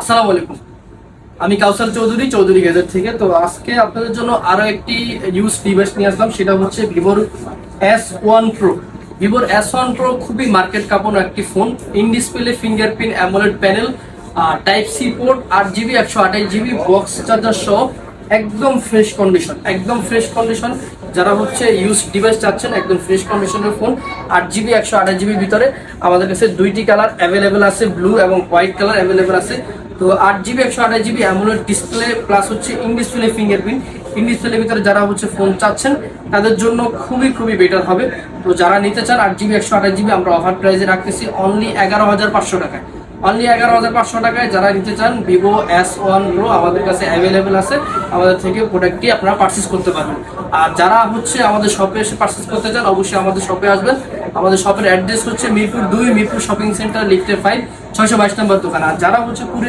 আসসালামু আলাইকুম। আমি কাউসার চৌধুরী গেজেট থেকে। তো আজকে আপনাদের জন্য আরো একটি ইউজ ডিভাইস নিয়ে আসলাম, সেটা হচ্ছে ভিভোর S1 Pro। ভিভোর S1 Pro খুবই মার্কেট কাঁপানো একটি ফোন। In display fingerprint AMOLED panel, type C port, 8 GB 128 GB box charger সহ একদম ফ্রেশ কন্ডিশন, একদম ফ্রেশ কন্ডিশন। যারা হচ্ছে ইউজ ডিভাইস চাচ্ছেন একদম ফ্রেশ কন্ডিশনের ফোন, 8 GB 128 GB ভিতরে আমাদের কাছে দুইটি কালার অ্যাভেলেবেল আছে, ব্লু এবং হোয়াইট কালার অ্যাভেলেবেল আছে। তো 8 GB 128 GB AMOLED display plus হচ্ছে ইন ডিসপ্লে ফিঙ্গারপ্রিন্ট, ইন ডিসপ্লের ভিতরে যারা হচ্ছে ফোন চাচ্ছেন তাদের জন্য খুবই খুবই বেটার হবে। তো যারা নিতে চান 8 GB 128 GB আমরা অফার প্রাইসে রাখতেছি অনলি 11,500 টাকায়। অনলি 11,500 টাকায় যারা নিতে চান ভিভো S1 Pro আমাদের কাছে অ্যাভেলেবেল আছে। আমাদের থেকে প্রোডাক্টটি আপনারা পারচেস করতে পারবেন। আর যারা হচ্ছে আমাদের শপে এসে পারচেস করতে চান অবশ্যই আমাদের শপে আসবেন। আমাদের শপের অ্যাড্রেস হচ্ছে মিরপুর 2, মিরপুর শপিং সেন্টার, লিফটের 5, 622 নম্বর দোকান। আর যারা হচ্ছে